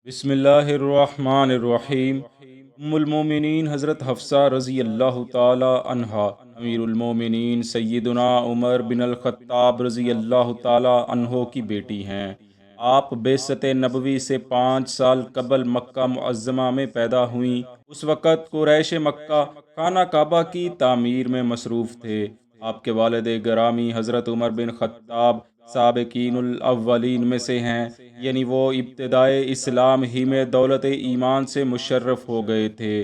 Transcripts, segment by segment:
بسم اللہ الرحمن الرحیم۔ ام المومنین حضرت حفصہ رضی اللہ تعالی عنہا امیر المومنین سیدنا عمر بن الخطاب رضی اللہ تعالی عنہ کی بیٹی ہیں۔ آپ بعثت نبوی سے 5 سال قبل مکہ معظمہ میں پیدا ہوئیں۔ اس وقت قریش مکہ خانہ کعبہ کی تعمیر میں مصروف تھے۔ آپ کے والد گرامی حضرت عمر بن خطاب سابقین الاولین میں سے ہیں، یعنی وہ ابتدائے اسلام ہی میں دولت ایمان سے مشرف ہو گئے تھے،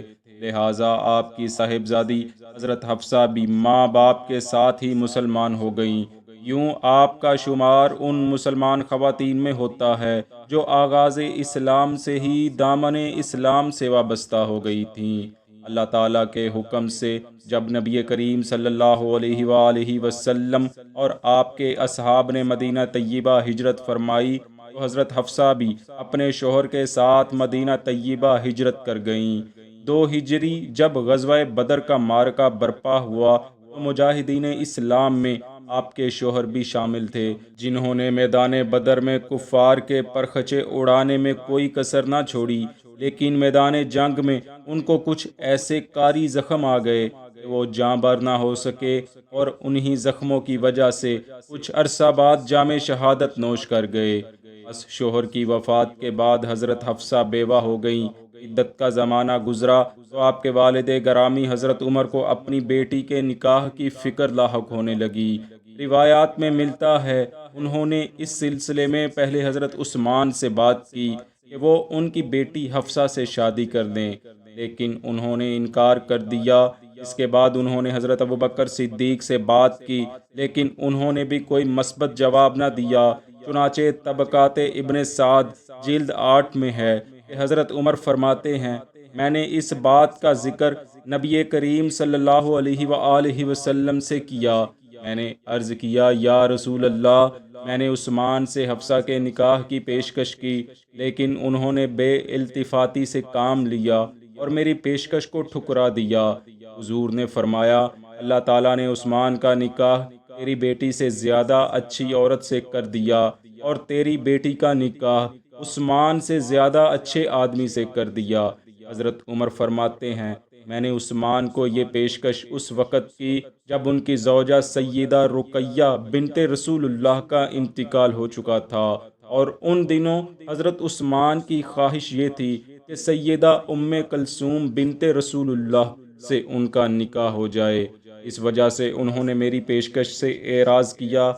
لہٰذا آپ کی صاحبزادی حضرت حفصہ بھی ماں باپ کے ساتھ ہی مسلمان ہو گئیں۔ یوں آپ کا شمار ان مسلمان خواتین میں ہوتا ہے جو آغاز اسلام سے ہی دامن اسلام سے وابستہ ہو گئی تھیں۔ اللہ تعالیٰ کے حکم سے جب نبی کریم صلی اللہ علیہ وآلہ وسلم اور آپ کے اصحاب نے مدینہ طیبہ ہجرت فرمائی تو حضرت حفصہ بھی اپنے شوہر کے ساتھ مدینہ طیبہ ہجرت کر گئیں۔ 2 ہجری جب غزوہ بدر کا معرکہ برپا ہوا تو مجاہدین اسلام میں آپ کے شوہر بھی شامل تھے، جنہوں نے میدان بدر میں کفار کے پرخچے اڑانے میں کوئی کسر نہ چھوڑی، لیکن میدان جنگ میں ان کو کچھ ایسے کاری زخم آ گئے کہ وہ جاں بر نہ ہو سکے، اور انہی زخموں کی وجہ سے کچھ عرصہ بعد جام شہادت نوش کر گئے۔ بس شوہر کی وفات کے بعد حضرت حفصہ بیوہ ہو گئیں۔ عدت کا زمانہ گزرا تو آپ کے والد گرامی حضرت عمر کو اپنی بیٹی کے نکاح کی فکر لاحق ہونے لگی۔ روایات میں ملتا ہے انہوں نے اس سلسلے میں پہلے حضرت عثمان سے بات کی کہ وہ ان کی بیٹی حفصہ سے شادی کر دیں، لیکن انہوں نے انکار کر دیا۔ اس کے بعد انہوں نے حضرت ابوبکر صدیق سے بات کی، لیکن انہوں نے بھی کوئی مثبت جواب نہ دیا۔ چنانچہ طبقات ابن سعد جلد 8 میں ہے کہ حضرت عمر فرماتے ہیں، میں نے اس بات کا ذکر نبی کریم صلی اللہ علیہ وآلہ وسلم سے کیا۔ میں نے عرض کیا، یا رسول اللہ، میں نے عثمان سے حفصہ کے نکاح کی پیشکش کی، لیکن انہوں نے بے التفاتی سے کام لیا اور میری پیشکش کو ٹھکرا دیا۔ حضور نے فرمایا، اللہ تعالیٰ نے عثمان کا نکاح تیری بیٹی سے زیادہ اچھی عورت سے کر دیا، اور تیری بیٹی کا نکاح عثمان سے زیادہ اچھے آدمی سے کر دیا۔ حضرت عمر فرماتے ہیں، میں نے عثمان کو یہ پیشکش اس وقت کی جب ان کی زوجہ سیدہ رقیہ بنت رسول اللہ کا انتقال ہو چکا تھا، اور ان دنوں حضرت عثمان کی خواہش یہ تھی کہ سیدہ ام کلثوم بنت رسول اللہ سے ان کا نکاح ہو جائے۔ اس وجہ سے انہوں نے میری پیشکش سے اعراض کیا۔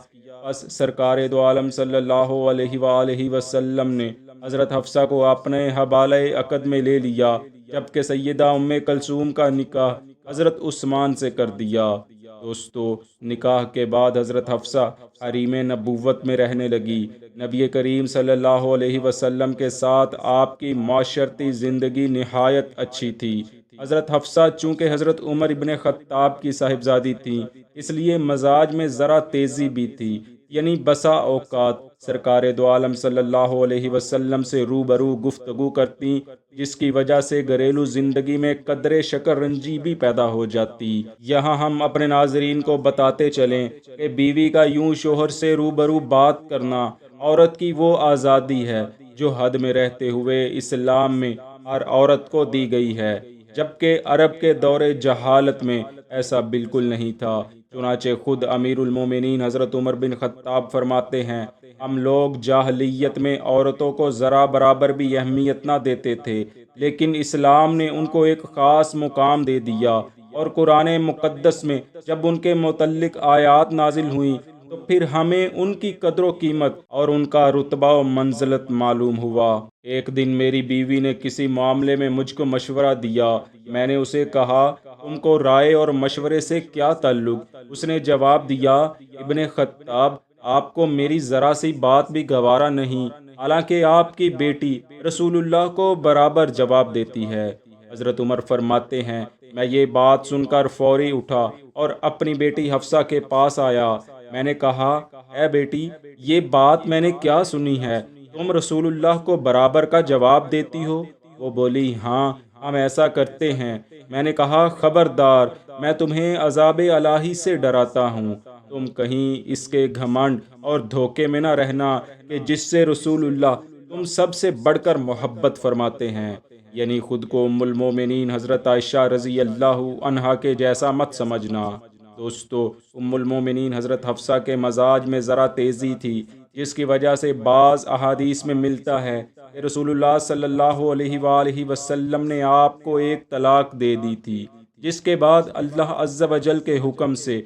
پس سرکار دو عالم صلی اللہ علیہ وآلہ وسلم نے حضرت حفصہ کو اپنے حبالہ عقد میں لے لیا، جبکہ سیدہ ام کلثوم کا نکاح حضرت عثمان سے کر دیا۔ دوستو، نکاح کے بعد حضرت حفصہ حریم نبوت میں رہنے لگی۔ نبی کریم صلی اللہ علیہ وسلم کے ساتھ آپ کی معاشرتی زندگی نہایت اچھی تھی۔ حضرت حفصہ چونکہ حضرت عمر ابن خطاب کی صاحبزادی تھیں، اس لیے مزاج میں ذرا تیزی بھی تھی، یعنی بسا اوقات سرکار دو عالم صلی اللہ علیہ وسلم سے روبرو گفتگو کرتی، جس کی وجہ سے گھریلو زندگی میں قدرے شکر رنجی بھی پیدا ہو جاتی۔ یہاں ہم اپنے ناظرین کو بتاتے چلیں کہ بیوی کا یوں شوہر سے روبرو بات کرنا عورت کی وہ آزادی ہے جو حد میں رہتے ہوئے اسلام میں ہر عورت کو دی گئی ہے، جبکہ عرب کے دور جہالت میں ایسا بالکل نہیں تھا۔ چنانچہ خود امیر المومنین حضرت عمر بن خطاب فرماتے ہیں، ہم لوگ جاہلیت میں عورتوں کو ذرا برابر بھی اہمیت نہ دیتے تھے، لیکن اسلام نے ان کو ایک خاص مقام دے دیا، اور قرآن مقدس میں جب ان کے متعلق آیات نازل ہوئیں تو پھر ہمیں ان کی قدر و قیمت اور ان کا رتبہ و منزلت معلوم ہوا۔ ایک دن میری بیوی نے کسی معاملے میں مجھ کو مشورہ دیا۔ میں نے اسے کہا، تم کو رائے اور مشورے سے کیا تعلق؟ اس نے جواب دیا، ابن خطاب، آپ کو میری ذرا سی بات بھی گوارا نہیں، حالانکہ آپ کی بیٹی رسول اللہ کو برابر جواب دیتی ہے۔ حضرت عمر فرماتے ہیں، میں یہ بات سن کر فوری اٹھا اور اپنی بیٹی حفصہ کے پاس آیا۔ میں نے کہا، اے بیٹی، یہ بات میں نے کیا سنی ہے؟ تم رسول اللہ کو برابر کا جواب دیتی ہو؟ وہ بولی، ہاں، ہم ایسا کرتے ہیں۔ میں نے کہا، خبردار، میں تمہیں عذاب الہی سے ڈراتا ہوں، تم کہیں اس کے گھمنڈ اور دھوکے میں نہ رہنا کہ جس سے رسول اللہ تم سب سے بڑھ کر محبت فرماتے ہیں، یعنی خود کو ام المومنین حضرت عائشہ رضی اللہ عنہا کے جیسا مت سمجھنا۔ دوستو، ام المومنین حضرت حفصہ کے مزاج میں ذرا تیزی تھی، جس کی وجہ سے بعض احادیث میں ملتا ہے کہ رسول اللہ صلی اللہ علیہ وآلہ وسلم نے آپ کو ایک طلاق دے دی تھی، جس کے بعد اللہ عز و جل کے حکم سے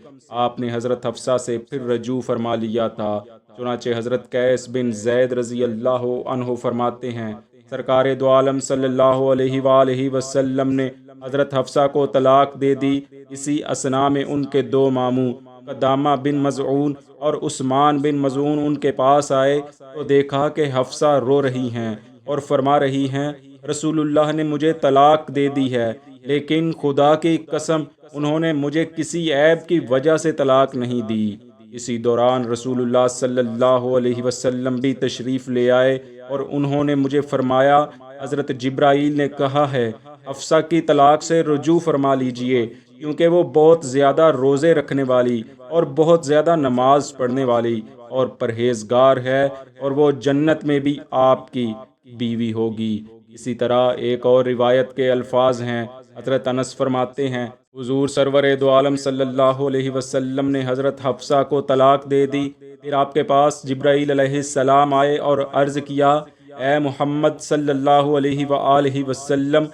آپ نے حضرت حفصہ سے پھر رجوع فرما لیا تھا۔ چنانچہ حضرت قیس بن زید رضی اللہ عنہ فرماتے ہیں، سرکار دو عالم صلی اللہ علیہ وآلہ وسلم نے حضرت حفصہ کو طلاق دے دی۔ اسی اثناء میں ان کے دو ماموں قدامہ بن مظعون اور عثمان بن مظعون ان کے پاس آئے تو دیکھا کہ حفصہ رو رہی ہیں اور فرما رہی ہیں، رسول اللہ نے مجھے طلاق دے دی ہے، لیکن خدا کی قسم انہوں نے مجھے کسی عیب کی وجہ سے طلاق نہیں دی۔ اسی دوران رسول اللہ صلی اللہ علیہ وسلم بھی تشریف لے آئے اور انہوں نے مجھے فرمایا، حضرت جبرائیل نے کہا ہے حفصہ کی طلاق سے رجوع فرما لیجئے، کیونکہ وہ بہت زیادہ روزے رکھنے والی اور بہت زیادہ نماز پڑھنے والی اور پرہیزگار ہے، اور وہ جنت میں بھی آپ کی بیوی ہوگی۔ اسی طرح ایک اور روایت کے الفاظ ہیں، حضرت انس فرماتے ہیں، حضور سرور دو عالم صلی اللہ علیہ وسلم نے حضرت حفصہ کو طلاق دے دی۔ پھر آپ کے پاس جبرائیل علیہ السلام آئے اور عرض کیا، اے محمد صلی اللہ علیہ وآلہ وسلم،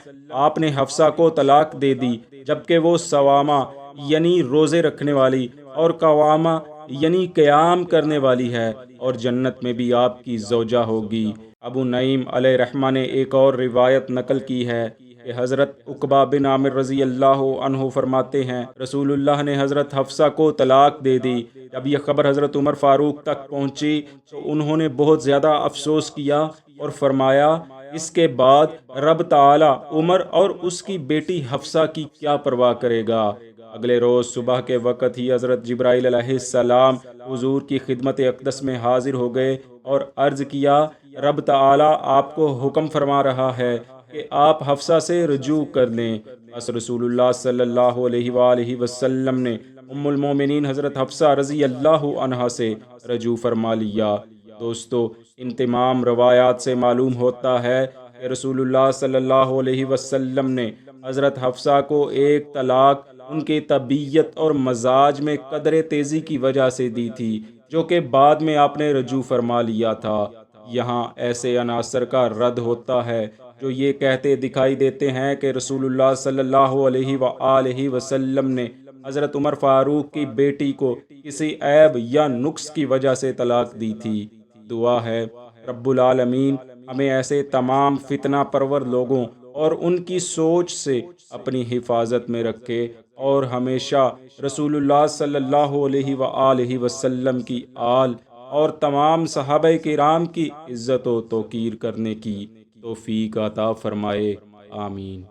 آپ نے حفصہ کو طلاق دے دی، جبکہ وہ صوامہ یعنی روزے رکھنے والی اور قوامہ یعنی قیام کرنے والی ہے، اور جنت میں بھی آپ کی زوجہ ہوگی۔ ابو نعیم علیہ رحمہ نے ایک اور روایت نقل کی ہے کہ حضرت عقبہ بن عامر رضی اللہ عنہ فرماتے ہیں، رسول اللہ نے حضرت حفصہ کو طلاق دے دی۔ جب یہ خبر حضرت عمر فاروق تک پہنچی تو انہوں نے بہت زیادہ افسوس کیا اور فرمایا، اس کے بعد رب تعالی عمر اور اس کی بیٹی حفصہ کی کیا پرواہ کرے گا۔ اگلے روز صبح کے وقت ہی حضرت جبرائیل علیہ السلام حضور کی خدمت اقدس میں حاضر ہو گئے اور عرض کیا، رب تعالی آپ کو حکم فرما رہا ہے کہ آپ حفصہ سے رجوع کر لیں۔ بس رسول اللہ صلی اللہ علیہ وآلہ وسلم نے ام المومنین حضرت حفصہ رضی اللہ عنہا سے رجوع فرما لیا۔ دوستو، ان تمام روایات سے معلوم ہوتا ہے کہ رسول اللہ صلی اللہ علیہ وسلم نے حضرت حفصہ کو ایک طلاق ان کی طبیعت اور مزاج میں قدر تیزی کی وجہ سے دی تھی، جو کہ بعد میں آپ نے رجوع فرما لیا تھا۔ یہاں ایسے عناصر کا رد ہوتا ہے جو یہ کہتے دکھائی دیتے ہیں کہ رسول اللہ صلی اللہ علیہ وآلہ وسلم نے حضرت عمر فاروق کی بیٹی کو کسی عیب یا نقص کی وجہ سے طلاق دی تھی۔ دعا ہے رب العالمین ہمیں ایسے تمام فتنہ پرور لوگوں اور ان کی سوچ سے اپنی حفاظت میں رکھے، اور ہمیشہ رسول اللہ صلی اللہ علیہ وآلہ وسلم کی آل اور تمام صحابہ کرام کی عزت و توقیر کرنے کی توفیق عطا فرمائے۔ آمین۔